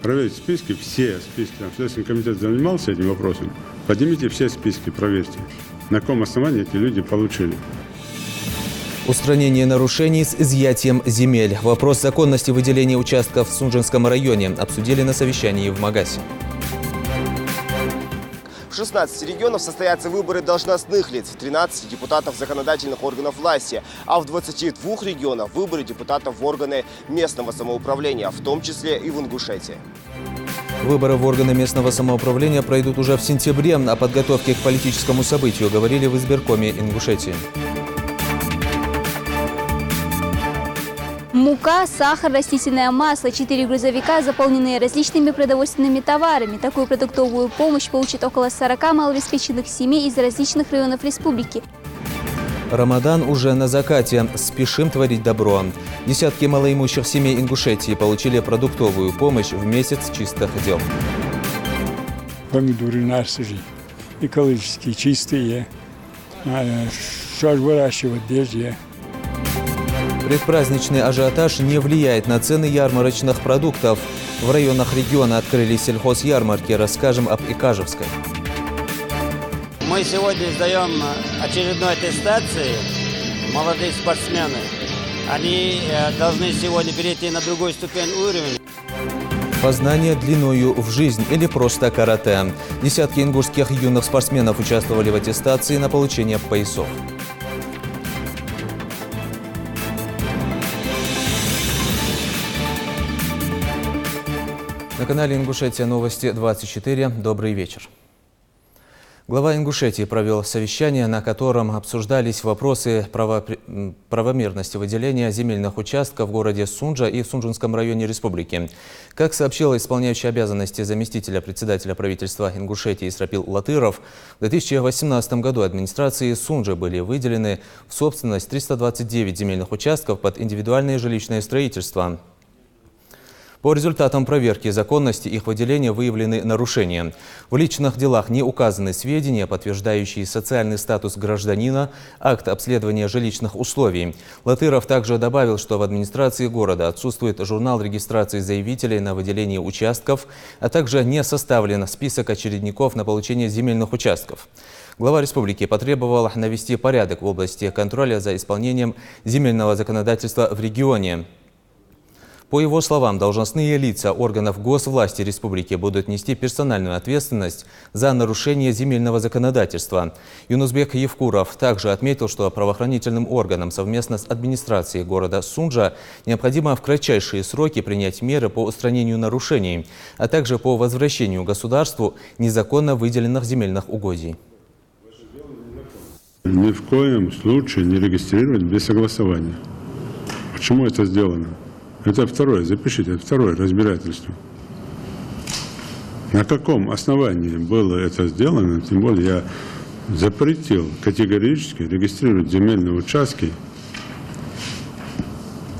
проверить списки, все списки. Там Следственный комитет занимался этим вопросом. Поднимите все списки, проверьте, на каком основании эти люди получили. Устранение нарушений с изъятием земель. Вопрос законности выделения участков в Сунжинском районе обсудили на совещании в Магасе. В 16 регионах состоятся выборы должностных лиц, в 13 депутатов законодательных органов власти, а в 22 регионах выборы депутатов в органы местного самоуправления, в том числе и в Ингушетии. Выборы в органы местного самоуправления пройдут уже в сентябре. О подготовке к политическому событию говорили в избиркоме Ингушетии. Мука, сахар, растительное масло, 4 грузовика, заполненные различными продовольственными товарами. Такую продуктовую помощь получат около 40 малообеспеченных семей из различных районов республики. Рамадан уже на закате. Спешим творить добро. Десятки малоимущих семей Ингушетии получили продуктовую помощь в месяц чистых дел. Помидоры наши же, экологические, чистые. Что выращивать здесь? Предпраздничный ажиотаж не влияет на цены ярмарочных продуктов. В районах региона открылись сельхозярмарки. Расскажем об Икажевской. Мы сегодня сдаем очередной аттестации. Молодые спортсмены. Они должны сегодня перейти на другой ступень уровня. Познание длиною в жизнь или просто карате. Десятки ингушских юных спортсменов участвовали в аттестации на получение поясов. На канале Ингушетия новости 24. Добрый вечер. Глава Ингушетии провел совещание, на котором обсуждались вопросы правомерности выделения земельных участков в городе Сунжа и в Сунжинском районе республики. Как сообщил исполняющий обязанности заместителя председателя правительства Ингушетии Исрапил Латыров, в 2018 году администрации Сунжи были выделены в собственность 329 земельных участков под индивидуальное жилищное строительство. По результатам проверки законности их выделения выявлены нарушения. В личных делах не указаны сведения, подтверждающие социальный статус гражданина, акт обследования жилищных условий. Латыров также добавил, что в администрации города отсутствует журнал регистрации заявителей на выделение участков, а также не составлен список очередников на получение земельных участков. Глава республики потребовал навести порядок в области контроля за исполнением земельного законодательства в регионе. По его словам, должностные лица органов госвласти республики будут нести персональную ответственность за нарушение земельного законодательства. Юнусбек Евкуров также отметил, что правоохранительным органам совместно с администрацией города Сунжа необходимо в кратчайшие сроки принять меры по устранению нарушений, а также по возвращению государству незаконно выделенных земельных угодий. Ни в коем случае не регистрировать без согласования. Почему это сделано? Это второе, запишите, это второе разбирательство. На каком основании было это сделано, тем более я запретил категорически регистрировать земельные участки,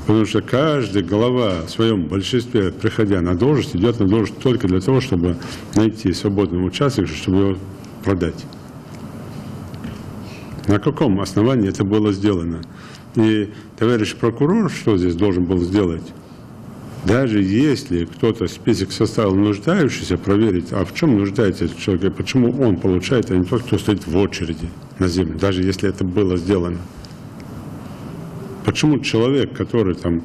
потому что каждый глава в своем большинстве, приходя на должность, идет на должность только для того, чтобы найти свободный участок, чтобы его продать. На каком основании это было сделано? И товарищ прокурор что здесь должен был сделать? Даже если кто-то список составил нуждающийся, проверить, а в чем нуждается этот человек, и почему он получает, а не тот, кто стоит в очереди на землю, даже если это было сделано. Почему человек, который там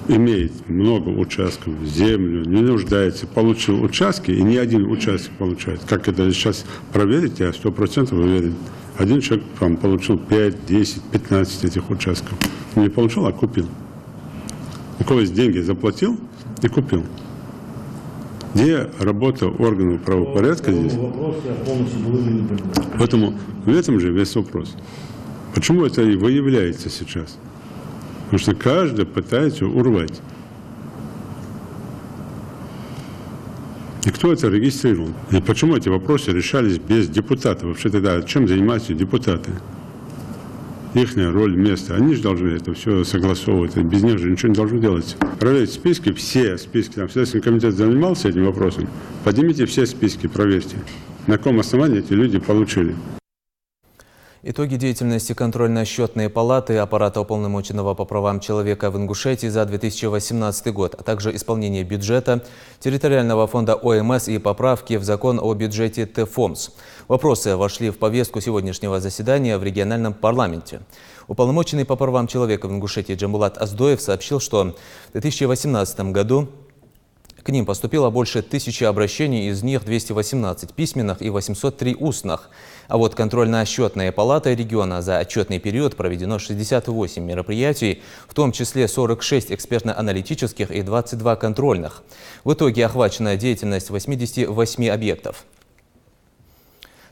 имеет много участков, землю, не нуждается, получил участки, и ни один участок получает. Как это сейчас проверить, я 100% уверен. Один человек там получил 5, 10, 15 этих участков. Не получил, а купил. У кого есть деньги, заплатил и купил. Где работа органов правопорядка здесь? Поэтому в этом же весь вопрос. Почему это и выявляется сейчас? Потому что каждый пытается урвать. И кто это регистрировал? И почему эти вопросы решались без депутатов? Вообще тогда чем занимаются депутаты? Их роль, место. Они же должны это все согласовывать. Без них же ничего не должны делать. Проверить списки, все списки. Там Следственный комитет занимался этим вопросом. Поднимите все списки, проверьте. На каком основании эти люди получили. Итоги деятельности контрольно-счетной палаты аппарата уполномоченного по правам человека в Ингушетии за 2018 год, а также исполнение бюджета, территориального фонда ОМС и поправки в закон о бюджете ТФОМС. Вопросы вошли в повестку сегодняшнего заседания в региональном парламенте. Уполномоченный по правам человека в Ингушетии Джамбулат Аздоев сообщил, что в 2018 году к ним поступило больше 1000 обращений, из них 218 письменных и 803 устных. А вот контрольно-счетная палата региона за отчетный период проведено 68 мероприятий, в том числе 46 экспертно-аналитических и 22 контрольных. В итоге охвачена деятельность 88 объектов.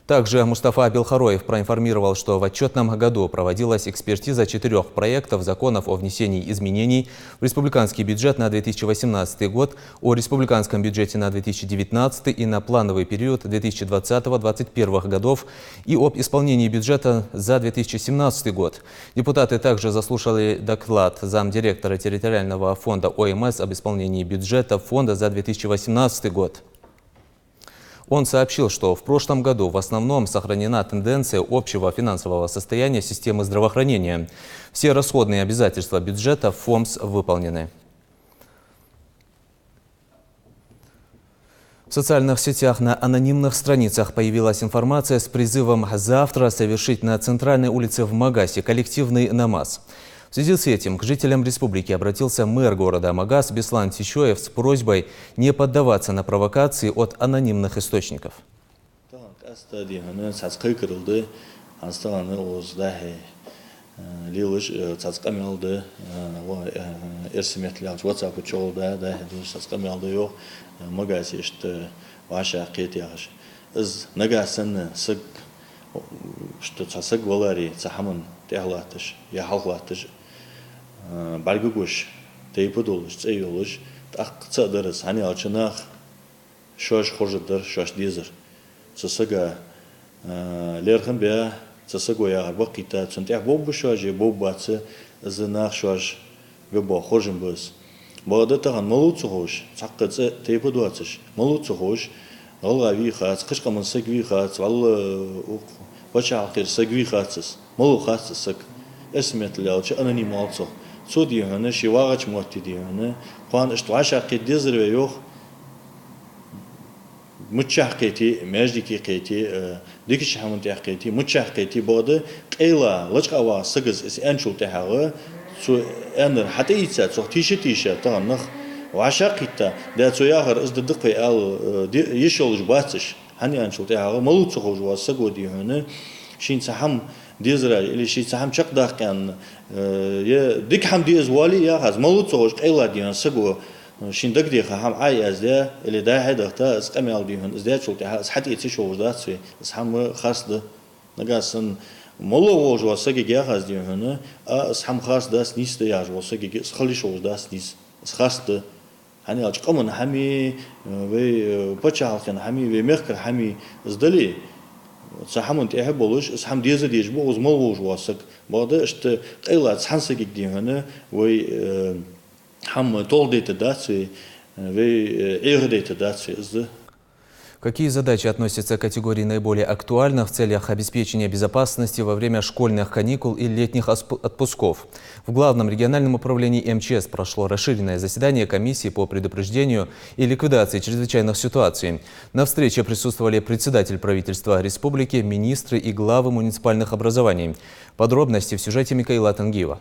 Также Мустафа Белхароев проинформировал, что в отчетном году проводилась экспертиза 4 проектов законов о внесении изменений в республиканский бюджет на 2018 год, о республиканском бюджете на 2019 и на плановый период 2020-2021 годов и об исполнении бюджета за 2017 год. Депутаты также заслушали доклад замдиректора территориального фонда ОМС об исполнении бюджета фонда за 2018 год. Он сообщил, что в прошлом году в основном сохранена тенденция общего финансового состояния системы здравоохранения. Все расходные обязательства бюджета ФОМС выполнены. В социальных сетях на анонимных страницах появилась информация с призывом завтра совершить на центральной улице в Магасе коллективный намаз. В связи с этим к жителям республики обратился мэр города Магас Беслан Тищоев с просьбой не поддаваться на провокации от анонимных источников. Баргугуш, тейпудулуш, цейолуш, так цадерс, они алчинах, шош хожедер, шош дизер. Цесага лерхам бя, цесаго ягар бакита, цунтях бобу шожи, боббацы, зынах шош, бебо хожим бус. Багдатаган малуцу хош, цаккацы тейпудуацыш, малуцу хош, алга вихац, кышкамын сыг вихац, валлы бачалкир сыг вихацыс, малу хацысык, эсметлялчы анонималцых. Судьяны, шивагач мотидияны, кwan иштвашаки дизрве yok, мучахкети, междики кети, дикиш хамунтяхкети, мучахкети боды, кайла, лачкава, сагыз ис энчул техагы, су энер хатица, су тиша, танах, вашакита, да су ягар изддыкы ал ешолж батыш, хани энчул техагы, малуцухож ва сагодияны, шин сахам ديزرا اللي شيء سهم شق داخل يا ديك هم ديز والي يا خاز مولود صوش قيلا ديان سجوا شين دك ديخ هم عاي أزدا اللي ده هذا تا اسقمال ديهن أزدا شو تها حتى يتشوف ذات سوي بس هم خاص ده نجاسن مولو وجوا سجى يا خاز ديهن هم خاص داس نيست يا جوا سجى خلي شوف داس نيس خاص ده هني أج قمن همي و بتشال كان همي و مخكر همي زدلي سحمون تأهب بولش اسحم ديزة ديج بوز ملوج واسق بعد اشت قيلات سحنسك ديهنا و هم طول ديت داتسي و إير ديت داتسي إزده. Какие задачи относятся к категории наиболее актуальных в целях обеспечения безопасности во время школьных каникул и летних отпусков? В Главном региональном управлении МЧС прошло расширенное заседание комиссии по предупреждению и ликвидации чрезвычайных ситуаций. На встрече присутствовали председатель правительства республики, министры и главы муниципальных образований. Подробности в сюжете Микаила Тангиева.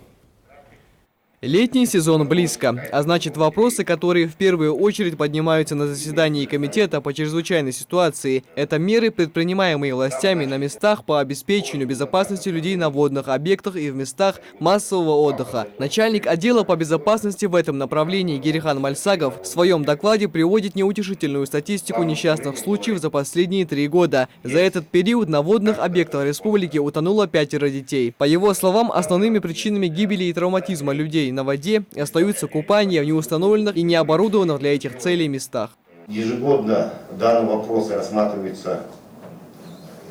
Летний сезон близко, а значит вопросы, которые в первую очередь поднимаются на заседании комитета по чрезвычайной ситуации, это меры, предпринимаемые властями на местах по обеспечению безопасности людей на водных объектах и в местах массового отдыха. Начальник отдела по безопасности в этом направлении Герихан Мальсагов в своем докладе приводит неутешительную статистику несчастных случаев за последние 3 года. За этот период на водных объектах республики утонуло 5 детей. По его словам, основными причинами гибели и травматизма людей на воде остаются купания в неустановленных и необорудованных для этих целей местах. Ежегодно данный вопрос рассматривается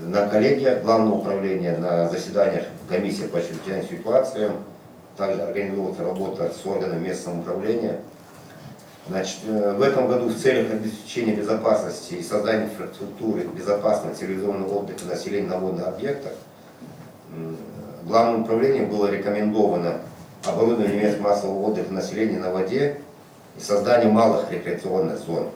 на коллегиях Главного управления, на заседаниях комиссии по чрезвычайным ситуациям. Также организовывается работа с органами местного управления. Значит, в этом году в целях обеспечения безопасности и создания инфраструктуры безопасного цивилизованного отдыха населения на водных объектах Главным управлением было рекомендовано оборудование мест массового отдыха населения на воде и создание малых рекреационных зон.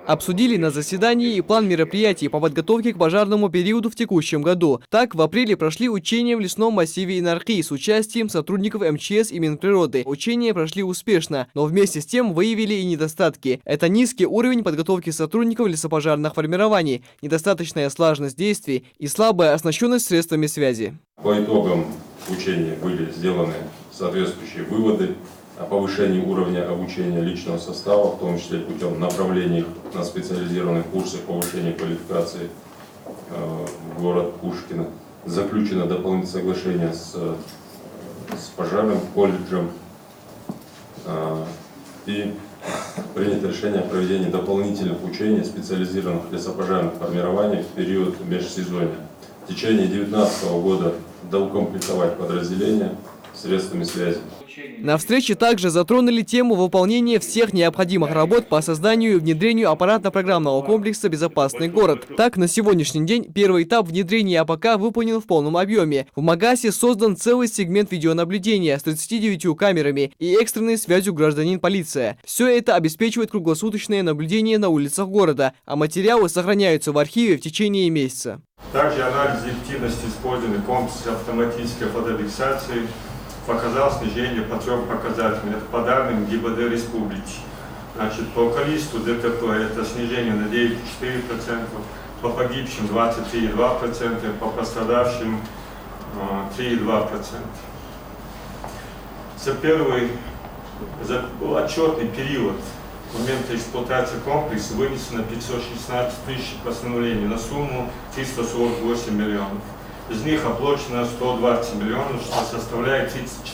Обсудили на заседании и план мероприятий по подготовке к пожарному периоду в текущем году. Так, в апреле прошли учения в лесном массиве Инархи с участием сотрудников МЧС и Минприроды. Учения прошли успешно, но вместе с тем выявили и недостатки. Это низкий уровень подготовки сотрудников лесопожарных формирований, недостаточная слаженность действий и слабая оснащенность средствами связи. По итогам учения были сделаны соответствующие выводы о повышении уровня обучения личного состава, в том числе путем направлений на специализированные курсы повышения квалификации в город Пушкино. Заключено дополнительное соглашение с пожарным колледжем и принято решение о проведении дополнительных учений специализированных лесопожарных формирований в период межсезонья. В течение 2019 года доукомплектовать подразделения средствами связи. На встрече также затронули тему выполнения всех необходимых работ по созданию и внедрению аппаратно-программного комплекса «Безопасный город». Так, на сегодняшний день первый этап внедрения АПК выполнен в полном объеме. В Магасе создан целый сегмент видеонаблюдения с 39 камерами и экстренной связью гражданин-полиция. Все это обеспечивает круглосуточное наблюдение на улицах города, а материалы сохраняются в архиве в течение месяца. Также анализ эффективности использования комплекса автоматической фотофиксации показал снижение по 3 показателям. Это по данным ГИБДД Республики. Значит, по количеству ДТП это снижение на 9,4%, по погибшим 23,2%, по пострадавшим 3,2%. За первый отчетный период момента эксплуатации комплекса вынесено 516 тысяч постановлений на сумму 348 миллионов. Из них оплачено 120 миллионов, что составляет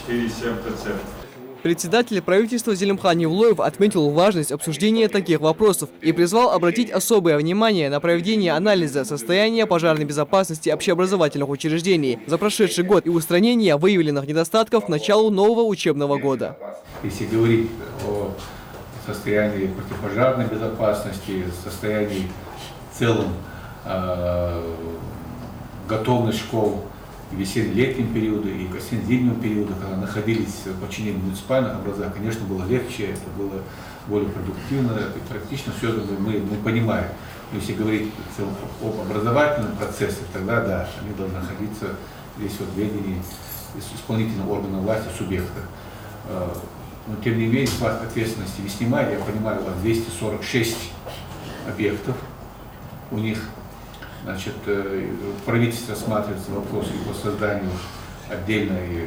34,7%. Председатель правительства Зелимхан Евлоев отметил важность обсуждения таких вопросов и призвал обратить особое внимание на проведение анализа состояния пожарной безопасности общеобразовательных учреждений за прошедший год и устранение выявленных недостатков к началу нового учебного года. Если говорить о состоянии противопожарной безопасности, состоянии в целом готовность школ и весенне-летним периоду, и осенне-зимнего периода, когда находились в подчинении муниципальных образов, конечно, было легче, это было более продуктивно, и практично все это мы понимаем. Но если говорить в целом об образовательном процессе, тогда да, они должны находиться здесь вот в ведении исполнительного органа власти, субъекта. Но тем не менее, пласт ответственности не снимает, я понимаю, у вас 246 объектов у них. Значит, правительство рассматривается вопрос по созданию отдельной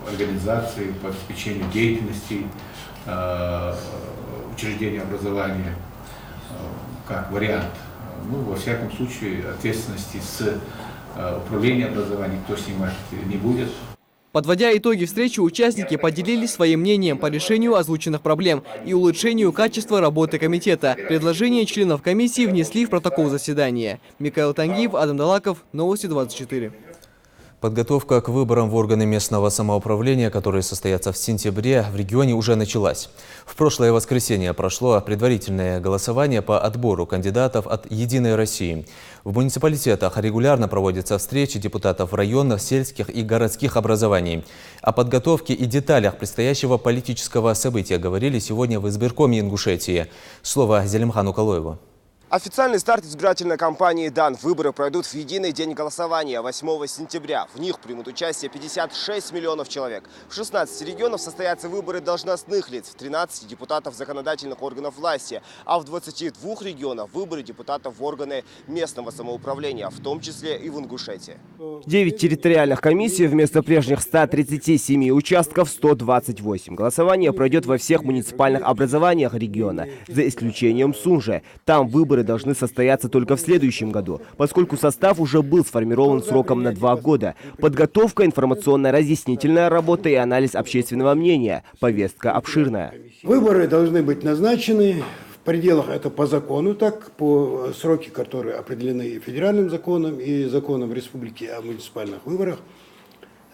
организации по обеспечению деятельности учреждения образования как вариант. Ну, во всяком случае, ответственности с управления образованием никто снимать не будет. Подводя итоги встречи, участники поделились своим мнением по решению озвученных проблем и улучшению качества работы комитета. Предложения членов комиссии внесли в протокол заседания. Михаил Тангиев, Адам Далаков, Новости 24. Подготовка к выборам в органы местного самоуправления, которые состоятся в сентябре, в регионе уже началась. В прошлое воскресенье прошло предварительное голосование по отбору кандидатов от «Единой России». В муниципалитетах регулярно проводятся встречи депутатов районных, сельских и городских образований. О подготовке и деталях предстоящего политического события говорили сегодня в избиркоме Ингушетии. Слово Зелимхану Калоеву. Официальный старт избирательной кампании дан. Выборы пройдут в единый день голосования 8 сентября. В них примут участие 56 миллионов человек. В 16 регионах состоятся выборы должностных лиц, в 13 депутатов законодательных органов власти, а в 22 регионах выборы депутатов в органы местного самоуправления, в том числе и в Ингушетии. 9 территориальных комиссий вместо прежних 137 участков 128. Голосование пройдет во всех муниципальных образованиях региона, за исключением Сунжи. Там выборы должны состояться только в следующем году, поскольку состав уже был сформирован сроком на 2 года. Подготовка, информационно-разъяснительная работа и анализ общественного мнения. Повестка обширная. Выборы должны быть назначены в пределах, это по закону, так, по сроки, которые определены и федеральным законом, и законом республики о муниципальных выборах.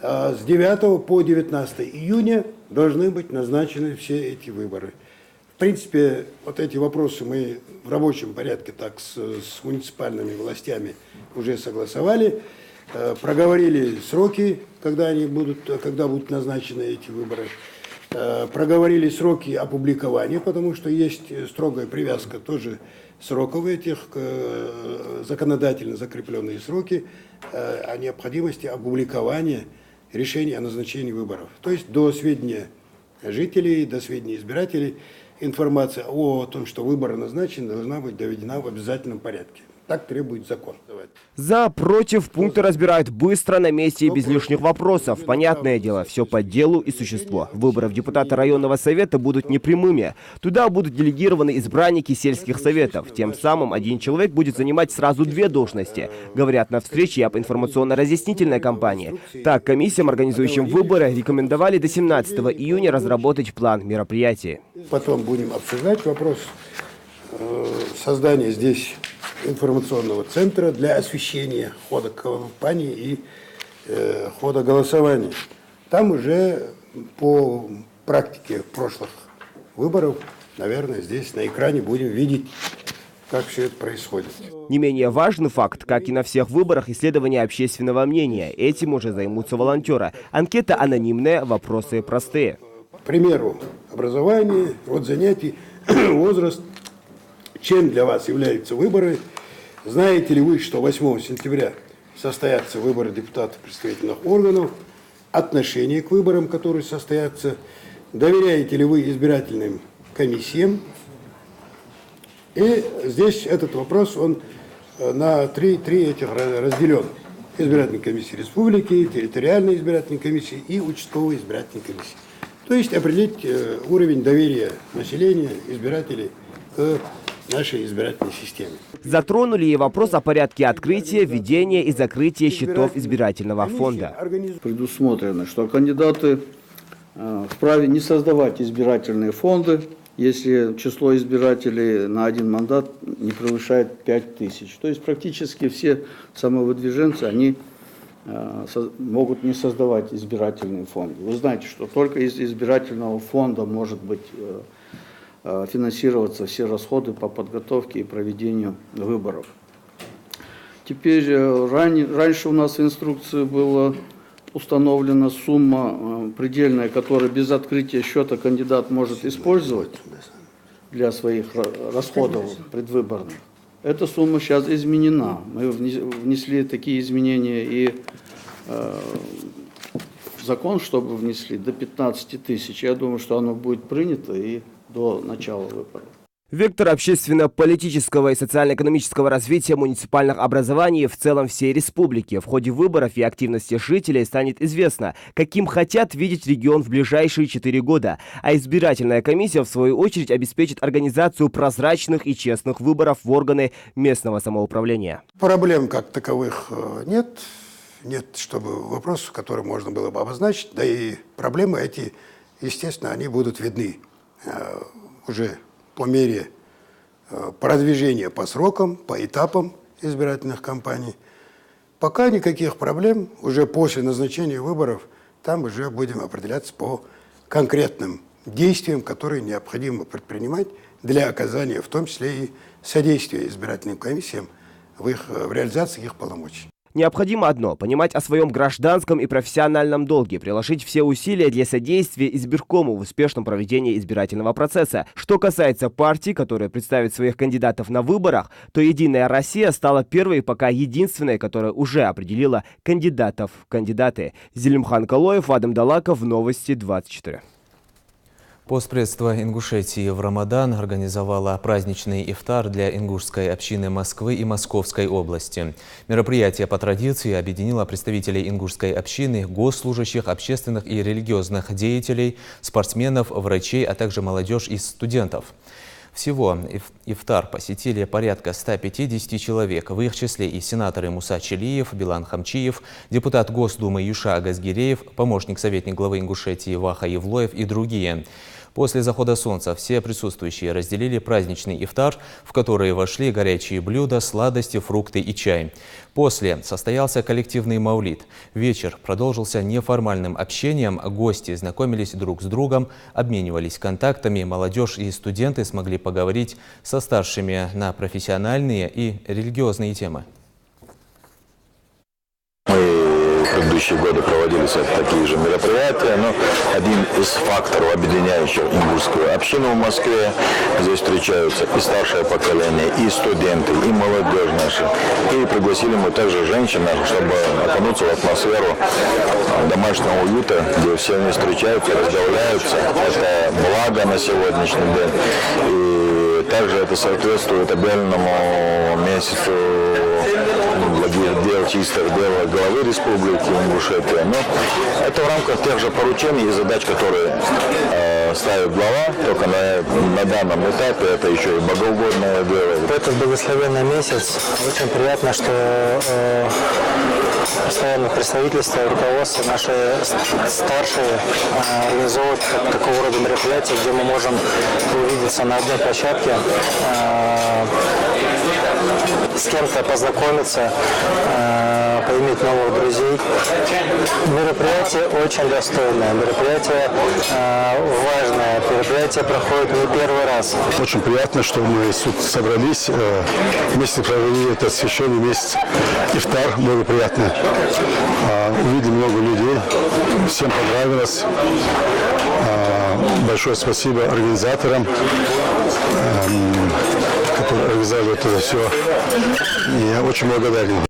С 9 по 19 июня должны быть назначены все эти выборы. В принципе, вот эти вопросы мы в рабочем порядке так с муниципальными властями уже согласовали. проговорили сроки, когда будут назначены эти выборы, проговорили сроки опубликования, потому что есть строгая привязка тоже сроков этих, законодательно закрепленные сроки о необходимости опубликования решения о назначении выборов. То есть до сведения жителей, до сведения избирателей информация о том, что выборы назначены, должна быть доведена в обязательном порядке. Так требует закон. За, против, пункты разбирают быстро, на месте и без лишних вопросов. Понятное дело, все по делу и существу. Выборы в депутата районного совета будут непрямыми. Туда будут делегированы избранники сельских советов. Тем самым один человек будет занимать сразу две должности. Говорят на встрече об информационно-разъяснительной кампании. Так, комиссиям, организующим выборы, рекомендовали до 17 июня разработать план мероприятий. Потом будем обсуждать вопрос создания здесь информационного центра для освещения хода кампании и хода голосования. Там уже по практике прошлых выборов, наверное, здесь на экране будем видеть, как все это происходит. Не менее важный факт, как и на всех выборах, исследование общественного мнения. Этим уже займутся волонтеры. Анкета анонимная, вопросы простые. К примеру, образование, род занятий, возраст. Чем для вас являются выборы? Знаете ли вы, что 8 сентября состоятся выборы депутатов представительных органов? Отношение к выборам, которые состоятся? Доверяете ли вы избирательным комиссиям? И здесь этот вопрос, он на три этих разделен. Избирательной комиссии республики, территориальной избирательной комиссии и участковой избирательной комиссии. То есть определить уровень доверия населения, избирателей к нашей избирательной системе. Затронули и вопрос о порядке открытия, введения и закрытия счетов избирательного фонда. Предусмотрено, что кандидаты вправе не создавать избирательные фонды, если число избирателей на один мандат не превышает 5000. То есть практически все самовыдвиженцы, они могут не создавать избирательные фонды. Вы знаете, что только из избирательного фонда может быть финансироваться все расходы по подготовке и проведению выборов. Теперь раньше у нас в инструкции была установлена сумма предельная, которую без открытия счета кандидат может использовать для своих расходов предвыборных. Эта сумма сейчас изменена. Мы внесли такие изменения и в закон, чтобы внесли до 15 тысяч. Я думаю, что оно будет принято и до начала выборов. Вектор общественно-политического и социально-экономического развития муниципальных образований в целом всей республики. В ходе выборов и активности жителей станет известно, каким хотят видеть регион в ближайшие 4 года. А избирательная комиссия, в свою очередь, обеспечит организацию прозрачных и честных выборов в органы местного самоуправления. Проблем как таковых нет. Нет, чтобы вопросов, которые можно было бы обозначить. Да и проблемы эти, естественно, они будут видны уже по мере продвижения по срокам, по этапам избирательных кампаний. Пока никаких проблем, уже после назначения выборов, там уже будем определяться по конкретным действиям, которые необходимо предпринимать для оказания, в том числе и содействия избирательным комиссиям в реализации их полномочий. Необходимо одно – понимать о своем гражданском и профессиональном долге, приложить все усилия для содействия избиркому в успешном проведении избирательного процесса. Что касается партий, которые представят своих кандидатов на выборах, то «Единая Россия» стала первой и пока единственной, которая уже определила кандидатов в кандидаты. Зелимхан Калоев, Адам Далаков, Новости 24. Постпредство Ингушетии в Рамадан организовало праздничный ифтар для ингушской общины Москвы и Московской области. Мероприятие по традиции объединило представителей ингушской общины, госслужащих, общественных и религиозных деятелей, спортсменов, врачей, а также молодежь и студентов. Всего ифтар посетили порядка 150 человек, в их числе и сенаторы Муса Челиев, Билан Хамчиев, депутат Госдумы Юша Агазгиреев, помощник-советник главы Ингушетии Ваха Евлоев и другие. После захода солнца все присутствующие разделили праздничный ифтар, в который вошли горячие блюда, сладости, фрукты и чай. После состоялся коллективный маулид. Вечер продолжился неформальным общением, гости знакомились друг с другом, обменивались контактами, молодежь и студенты смогли поговорить со старшими на профессиональные и религиозные темы. Мы предыдущие годы проводились такие же мероприятия, но один из факторов, объединяющих ингушскую общину в Москве, здесь встречаются и старшее поколение, и студенты, и молодежь наша. И пригласили мы также женщин, чтобы окунуться в атмосферу домашнего уюта, где все они встречаются, разговляются. Это благо на сегодняшний день. И также это соответствует объявленному месяцу благих дел, чистых дел главы Республики Ингушетия. Но это в рамках тех же поручений и задач, которые ставит глава, только на данном этапе это еще и богоугодное дело. В этот благословенный месяц очень приятно, что постоянное представительство, руководство, наши старшие организовывают такого рода мероприятия, где мы можем увидеться на одной площадке, с кем-то познакомиться, поиметь новых друзей. Мероприятие очень достойное, мероприятие важное, мероприятие проходит не первый раз. Очень приятно, что мы тут собрались, вместе провели этот священный месяц ифтар, было приятно. Увидели много людей, всем понравилось. Большое спасибо организаторам, которые организовали это все. Я очень благодарен.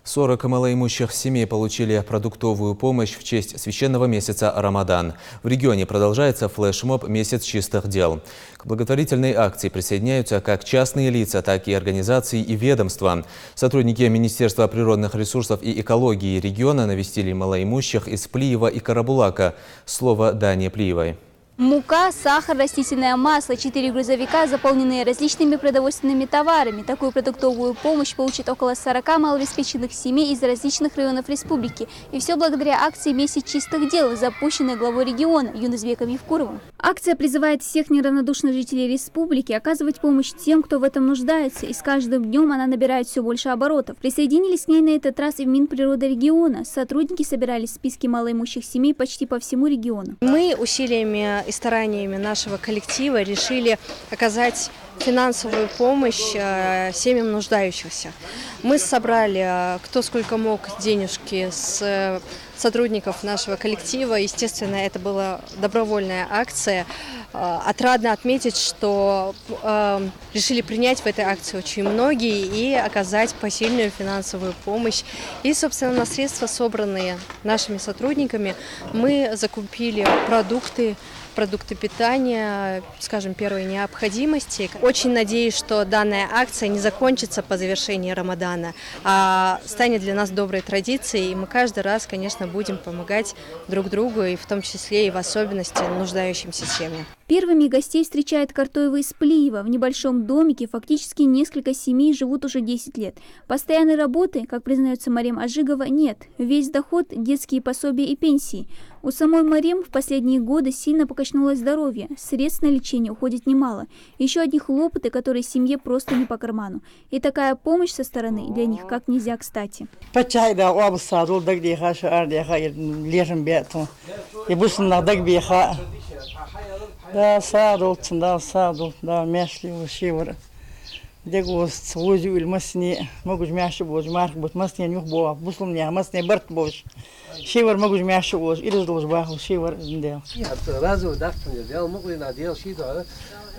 40 малоимущих семей получили продуктовую помощь в честь священного месяца Рамадан. В регионе продолжается флешмоб «Месяц чистых дел». К благотворительной акции присоединяются как частные лица, так и организации и ведомства. Сотрудники Министерства природных ресурсов и экологии региона навестили малоимущих из Плиева и Карабулака. Слово Дане Плиевой. Мука, сахар, растительное масло, 4 грузовика, заполненные различными продовольственными товарами. Такую продуктовую помощь получат около 40 малообеспеченных семей из различных районов республики. И все благодаря акции «Месяц чистых дел», запущенной главой региона Юнусбеком Евкуровым. Акция призывает всех неравнодушных жителей республики оказывать помощь тем, кто в этом нуждается, и с каждым днем она набирает все больше оборотов. Присоединились к ней на этот раз и в Минприроды региона. Сотрудники собирали списки малоимущих семей почти по всему региону. Мы усилиями и стараниями нашего коллектива решили оказать финансовую помощь семьям нуждающихся. Мы собрали кто сколько мог денежки с сотрудников нашего коллектива. Естественно, это была добровольная акция. Отрадно отметить, что решили принять в этой акции очень многие и оказать посильную финансовую помощь. И, собственно, на средства, собранные нашими сотрудниками, мы закупили продукты питания, скажем, первой необходимости. Очень надеюсь, что данная акция не закончится по завершении Рамадана, а станет для нас доброй традицией, и мы каждый раз, конечно, будем помогать друг другу, и в том числе и в особенности нуждающимся семьям. Первыми гостей встречает Картоева из Плиева. В небольшом домике фактически несколько семей живут уже 10 лет. Постоянной работы, как признается Марем Ажигова, нет. Весь доход – детские пособия и пенсии. У самой Марем в последние годы сильно покачнулось здоровье. Средств на лечение уходит немало. Еще одни хлопоты, которые семье просто не по карману. И такая помощь со стороны для них как нельзя кстати. Да, садултын, да, мяшли ушивар. Дегус возю или масни, могу мяши боз, марк бот масни нюх боа, буслом не, масни барт боз. Шивар могу мяши боз, или сдолж баху шивар индел. разу дахтын дел, могу надел ши да,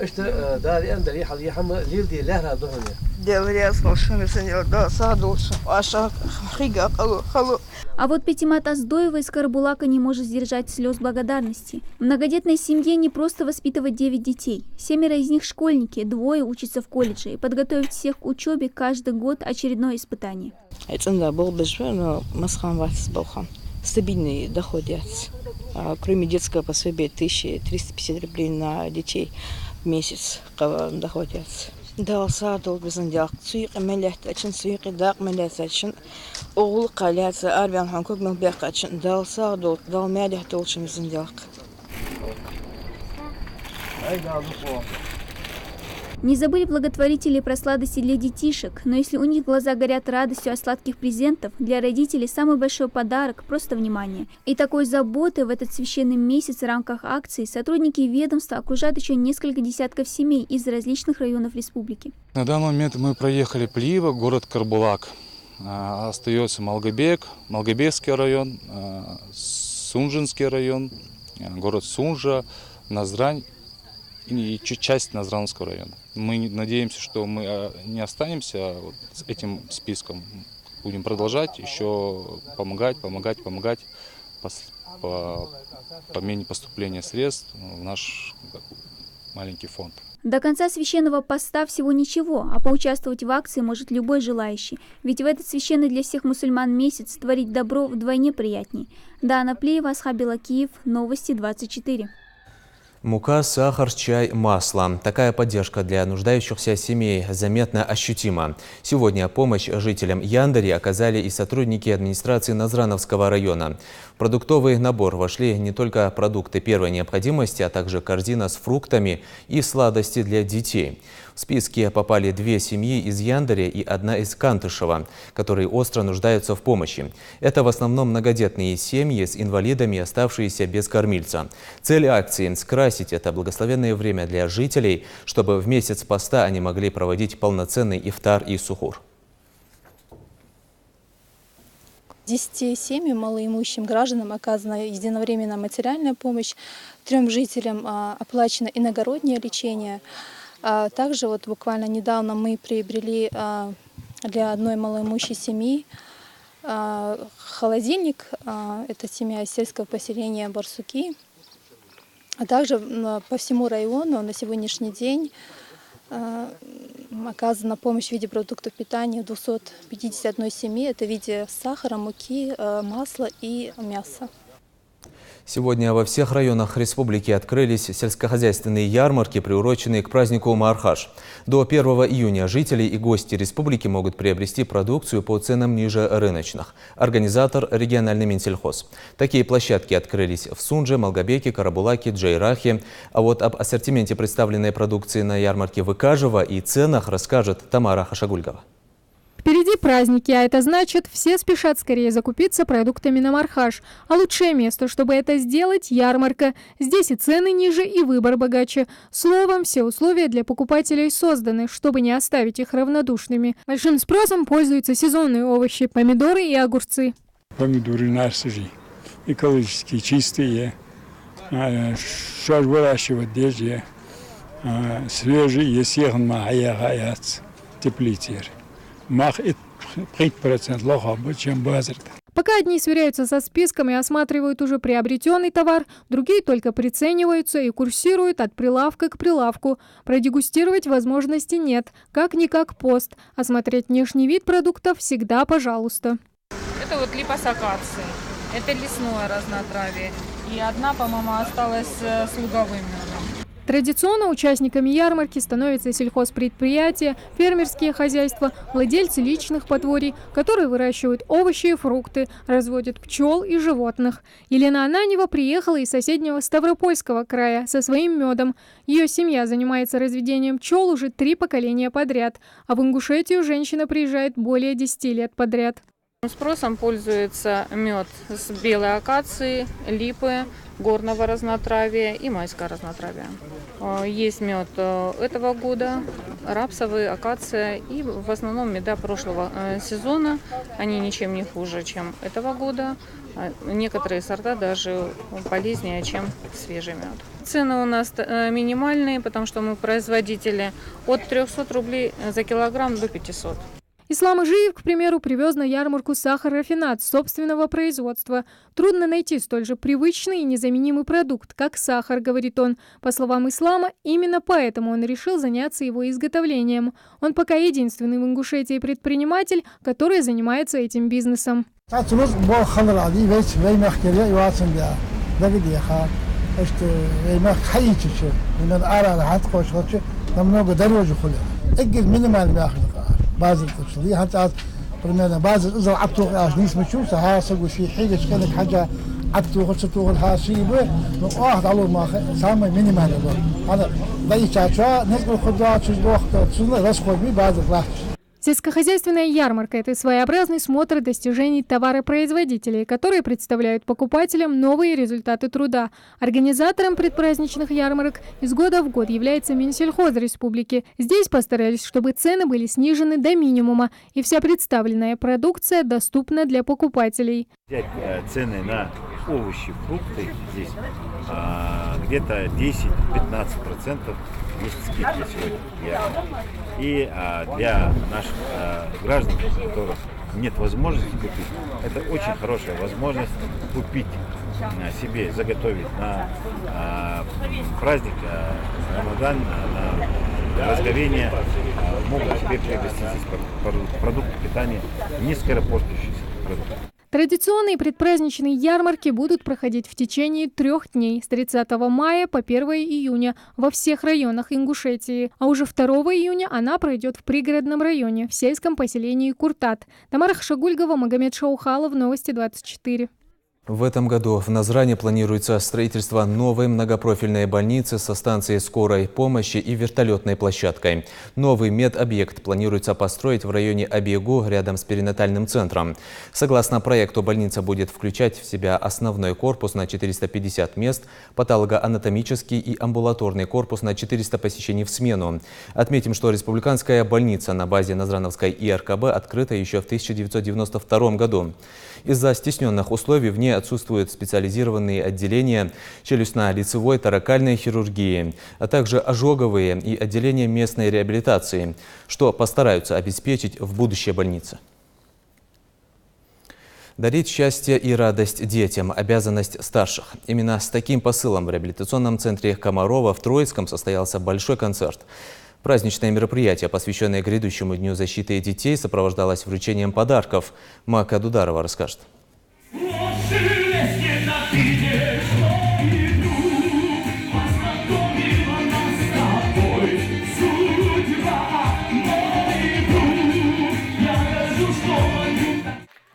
что да, эндер ехал ехам лилди лехра дохне. Дел ясно, что не сеньор, да, садултын, аша хига халу. А вот Петимат Аздоева из Карабулака не может сдержать слез благодарности. В многодетной семье не просто воспитывать 9 детей. 7 из них школьники, 2 учатся в колледже. И подготовить всех к учебе каждый год очередное испытание. Стабильный доход. Кроме детского пособия 1350 рублей на детей в месяц доходят. Да, садол безандяк, суик мелят, ачин суик дак мелят, ачин оғыл қалят, арбян ханкук мелбяк, ачин дал садол, дал мелят, толчим безандяк. Не забыли благотворители про сладости для детишек, но если у них глаза горят радостью от сладких презентов, для родителей самый большой подарок – просто внимание. И такой заботы в этот священный месяц в рамках акции сотрудники ведомства окружают еще несколько десятков семей из различных районов республики. На данный момент мы проехали Плиево, город Карабулак. остается Малгобек, Малгобекский район, Сунжинский район, город Сунжа, Назрань и часть Назранского района. Мы надеемся, что мы не останемся с этим списком. Будем продолжать еще помогать по мере поступления средств в наш маленький фонд. До конца священного поста всего ничего, а поучаствовать в акции может любой желающий. Ведь в этот священный для всех мусульман месяц творить добро вдвойне приятней. Дана Плеева, Асхабила, Киев, Новости 24. Мука, сахар, чай, масло. Такая поддержка для нуждающихся семей заметно ощутима. Сегодня помощь жителям Яндари оказали и сотрудники администрации Назрановского района. В продуктовый набор вошли не только продукты первой необходимости, а также корзина с фруктами и сладости для детей. В списке попали 2 семьи из Яндари и 1 из Кантышева, которые остро нуждаются в помощи. Это в основном многодетные семьи с инвалидами, оставшиеся без кормильца. Цель акции – скрасить это благословенное время для жителей, чтобы в месяц поста они могли проводить полноценный ифтар и сухур. 10 семьям, малоимущим гражданам оказана единовременная материальная помощь, 3 жителям оплачено иногороднее лечение. Также вот буквально недавно мы приобрели для одной малоимущей семьи холодильник. Это семья из сельского поселения Барсуки. А также по всему району на сегодняшний день оказана помощь в виде продуктов питания 251 семье. Это в виде сахара, муки, масла и мяса. Сегодня во всех районах республики открылись сельскохозяйственные ярмарки, приуроченные к празднику Маархаш. До 1 июня жители и гости республики могут приобрести продукцию по ценам ниже рыночных. Организатор – региональный Минсельхоз. Такие площадки открылись в Сунже, Малгобеке, Карабулаке, Джейрахе. А вот об ассортименте представленной продукции на ярмарке в Икажево и ценах расскажет Тамара Хашагульгова. Впереди праздники, а это значит, все спешат скорее закупиться продуктами на Маархаш. А лучшее место, чтобы это сделать – ярмарка. Здесь и цены ниже, и выбор богаче. Словом, все условия для покупателей созданы, чтобы не оставить их равнодушными. Большим спросом пользуются сезонные овощи – помидоры и огурцы. Помидоры наши, экологические, чистые, что выращивать здесь, свежие, сехн маягаят, теплитер. Мах и 3% лоха, чем базар. Пока одни сверяются со списком и осматривают уже приобретенный товар, другие только прицениваются и курсируют от прилавка к прилавку. Продегустировать возможности нет, как-никак пост. Осмотреть внешний вид продуктов всегда пожалуйста. Это вот липа с акации, это лесное разнотравие. И одна, по-моему, осталась с луговым медом. Традиционно участниками ярмарки становятся сельхозпредприятия, фермерские хозяйства, владельцы личных подворий, которые выращивают овощи и фрукты, разводят пчел и животных. Елена Ананева приехала из соседнего Ставропольского края со своим медом. Ее семья занимается разведением пчел уже 3 поколения подряд, а в Ингушетию женщина приезжает более 10 лет подряд. Спросом пользуется мед с белой акации, липы, горного разнотравия и майского разнотравия. Есть мед этого года, рапсовый, акация и в основном меда прошлого сезона. Они ничем не хуже, чем этого года. Некоторые сорта даже полезнее, чем свежий мед. Цены у нас минимальные, потому что мы производители от 300 рублей за килограмм до 500. Ислам Ижиев, к примеру, привез на ярмарку сахар-рафинад собственного производства. Трудно найти столь же привычный и незаменимый продукт, как сахар, говорит он. По словам Ислама, именно поэтому он решил заняться его изготовлением. Он пока единственный в Ингушетии предприниматель, который занимается этим бизнесом. بعض التفصيلية حتى примерно بعض إذا عطوه عشنيس مشوسة هاسق وشي حاجة كانت حاجة عطوه شطوه الهاسيبة واحد على ما سامي مينيمال هذا ضيق شاشة نسبة الخضروات شو وقت تصل راسخ بي بعض الراحة. Сельскохозяйственная ярмарка – это своеобразный смотр достижений товаропроизводителей, которые представляют покупателям новые результаты труда. Организатором предпраздничных ярмарок из года в год является Минсельхоз Республики. Здесь постарались, чтобы цены были снижены до минимума, и вся представленная продукция доступна для покупателей. Взять цены на овощи, фрукты здесь где-то 10-15% есть скидка сегодня. И для наших граждан, у которых нет возможности купить, это очень хорошая возможность купить себе, заготовить на праздник Рамадан, на разговение, могут себе приобрести здесь продукты питания, не скоропортящиеся продукты. Традиционные предпраздничные ярмарки будут проходить в течение 3 дней с 30 мая по 1 июня во всех районах Ингушетии. А уже 2 июня она пройдет в пригородном районе, в сельском поселении Куртат. Тамара Хашагульгова, Магомед Шаухалов, Новости 24. В этом году в Назране планируется строительство новой многопрофильной больницы со станцией скорой помощи и вертолетной площадкой. Новый медобъект планируется построить в районе Абиегу рядом с перинатальным центром. Согласно проекту, больница будет включать в себя основной корпус на 450 мест, патологоанатомический и амбулаторный корпус на 400 посещений в смену. Отметим, что республиканская больница на базе Назрановской ИРКБ открыта еще в 1992 году. Из-за стесненных условий в ней отсутствуют специализированные отделения челюстно-лицевой торакальной хирургии, а также ожоговые и отделения местной реабилитации, что постараются обеспечить в будущей больнице. Дарить счастье и радость детям – обязанность старших. Именно с таким посылом в реабилитационном центре Комарова в Троицком состоялся большой концерт. Праздничное мероприятие, посвященное грядущему Дню защиты детей, сопровождалось вручением подарков. Мака Дударова расскажет.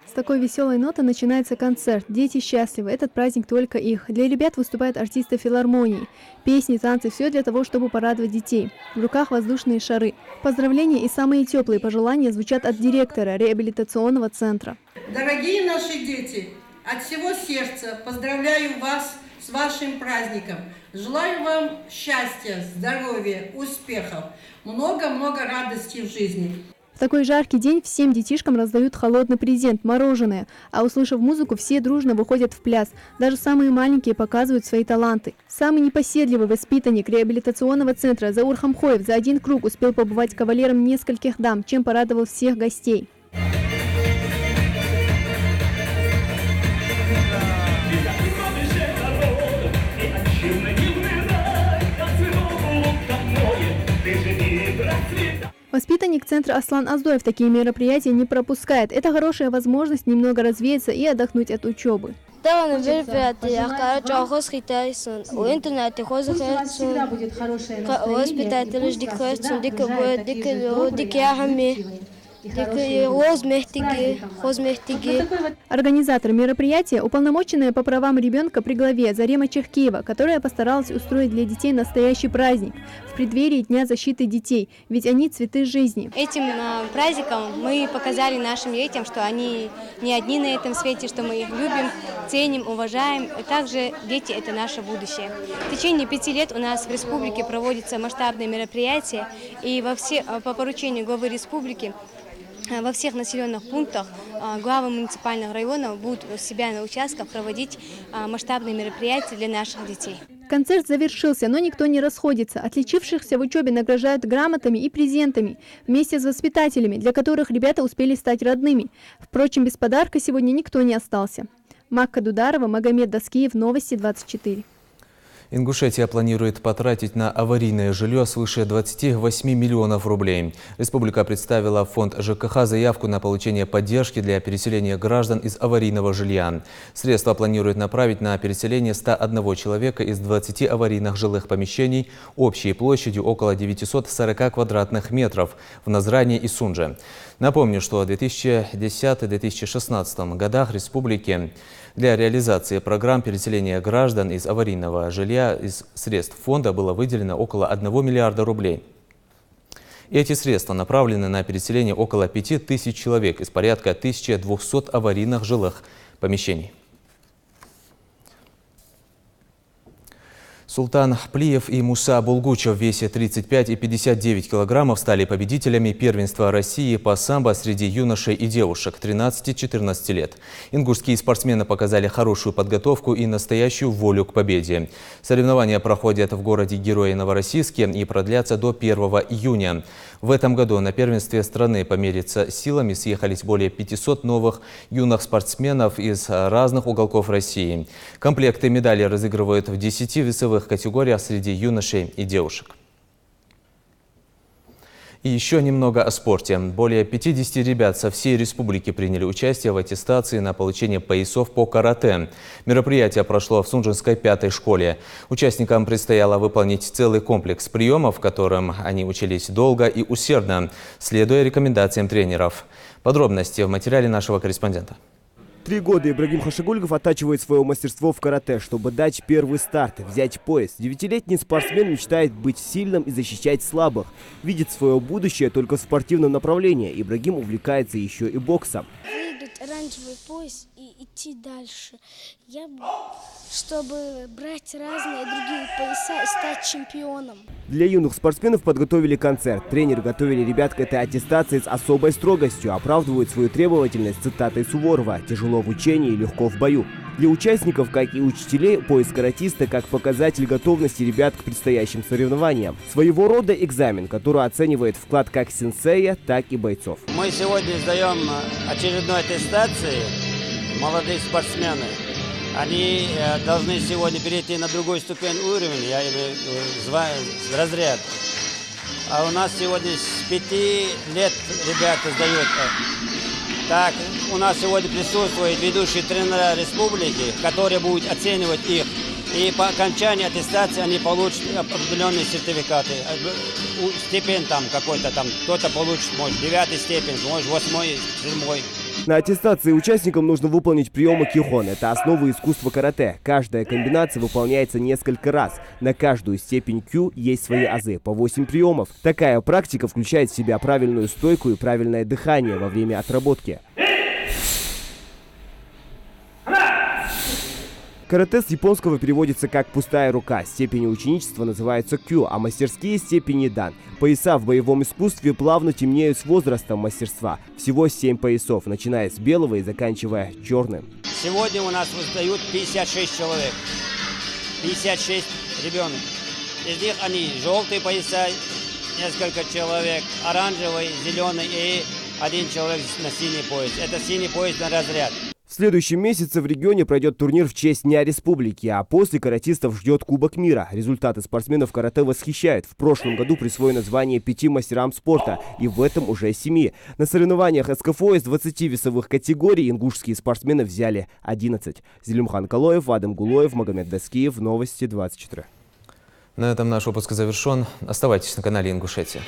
С такой веселой ноты начинается концерт. Дети счастливы. Этот праздник только их. Для ребят выступают артисты филармонии. Песни, танцы – все для того, чтобы порадовать детей. В руках воздушные шары. Поздравления и самые теплые пожелания звучат от директора реабилитационного центра. Дорогие наши дети, от всего сердца поздравляю вас с вашим праздником. Желаю вам счастья, здоровья, успехов, много-много радости в жизни. В такой жаркий день всем детишкам раздают холодный презент – мороженое. А услышав музыку, все дружно выходят в пляс. Даже самые маленькие показывают свои таланты. Самый непоседливый воспитанник реабилитационного центра Заур Хамхоев за один круг успел побывать кавалером нескольких дам, чем порадовал всех гостей. Воспитанник центра Аслан Аздоев такие мероприятия не пропускает. Это хорошая возможность немного развеяться и отдохнуть от учебы. Всегда будет хорошее настроение. Организатор мероприятия – уполномоченная по правам ребенка при главе Зарема Чехкиева, которая постаралась устроить для детей настоящий праздник в преддверии Дня защиты детей, ведь они – цветы жизни. Этим праздником мы показали нашим детям, что они не одни на этом свете, что мы их любим, ценим, уважаем. И также дети – это наше будущее. В течение 5 лет у нас в республике проводится масштабное мероприятие, и по поручению главы республики во всех населенных пунктах главы муниципальных районов будут у себя на участках проводить масштабные мероприятия для наших детей. Концерт завершился, но никто не расходится. Отличившихся в учебе награждают грамотами и презентами вместе с воспитателями, для которых ребята успели стать родными. Впрочем, без подарка сегодня никто не остался. Макка Дударова, Магомед Даскиев, Новости 24. Ингушетия планирует потратить на аварийное жилье свыше 28 миллионов рублей. Республика представила в фонд ЖКХ заявку на получение поддержки для переселения граждан из аварийного жилья. Средства планируют направить на переселение 101 человека из 20 аварийных жилых помещений общей площадью около 940 квадратных метров в Назране и Сунже. Напомню, что в 2010-2016 годах республики для реализации программ переселения граждан из аварийного жилья из средств фонда было выделено около 1 миллиарда рублей. И эти средства направлены на переселение около 5000 человек из порядка 1200 аварийных жилых помещений. Султан Плиев и Муса Булгучев в весе 35 и 59 килограммов стали победителями первенства России по самбо среди юношей и девушек 13-14 лет. Ингушские спортсмены показали хорошую подготовку и настоящую волю к победе. Соревнования проходят в городе-герое Новороссийске и продлятся до 1 июня. В этом году на первенстве страны помериться силами съехались более 500 новых юных спортсменов из разных уголков России. Комплекты медалей разыгрывают в 10 весовых категориях среди юношей и девушек. И еще немного о спорте. Более 50 ребят со всей республики приняли участие в аттестации на получение поясов по карате. Мероприятие прошло в Сунжинской 5-й школе. Участникам предстояло выполнить целый комплекс приемов, в котором они учились долго и усердно, следуя рекомендациям тренеров. Подробности в материале нашего корреспондента. 3 года Ибрагим Хашигульгов оттачивает свое мастерство в карате, чтобы дать первый старт, взять пояс. 9-летний спортсмен мечтает быть сильным и защищать слабых. Видит свое будущее только в спортивном направлении. Ибрагим увлекается еще и боксом. Выиграть оранжевый пояс и идти дальше. Чтобы брать разные другие пояса и стать чемпионом. Для юных спортсменов подготовили концерт. Тренеры готовили ребят к этой аттестации с особой строгостью. Оправдывают свою требовательность цитатой Суворова: «Тяжело в учении, легко в бою». Для участников, как и учителей, пояс каратиста как показатель готовности ребят к предстоящим соревнованиям. Своего рода экзамен, который оценивает вклад как сенсея, так и бойцов. Мы сегодня сдаем очередной аттестации. Молодые спортсмены. Они должны сегодня перейти на другой ступень уровня, я имею в виду разряд. А у нас сегодня с 5 лет ребята сдают. Так, у нас сегодня присутствуют ведущие тренера республики, которые будут оценивать их. И по окончании аттестации они получат определенные сертификаты. Степень там какой-то там, кто-то получит, может, 9-й степень, может, 8-й, 7-й. На аттестации участникам нужно выполнить приемы кихон. Это основа искусства карате. Каждая комбинация выполняется несколько раз. На каждую степень кю есть свои азы, по 8 приемов. Такая практика включает в себя правильную стойку и правильное дыхание во время отработки. Карате с японского переводится как «пустая рука». Степени ученичества называются кю, а мастерские степени дан. Пояса в боевом искусстве плавно темнеют с возрастом мастерства. Всего 7 поясов, начиная с белого и заканчивая черным. Сегодня у нас выдают 56 человек, 56 ребенок. Из них они желтые пояса, несколько человек, оранжевый, зеленый и 1 человек на синий пояс. Это синий пояс на разряд. В следующем месяце в регионе пройдет турнир в честь Дня Республики, а после каратистов ждет Кубок мира. Результаты спортсменов карате восхищают. В прошлом году присвоено звание 5 мастерам спорта, и в этом уже 7. На соревнованиях СКФО из 20 весовых категорий ингушские спортсмены взяли 11. Зелимхан Калоев, Адам Гулоев, Магомед Даскиев. Новости 24. На этом наш выпуск завершен. Оставайтесь на канале Ингушетия.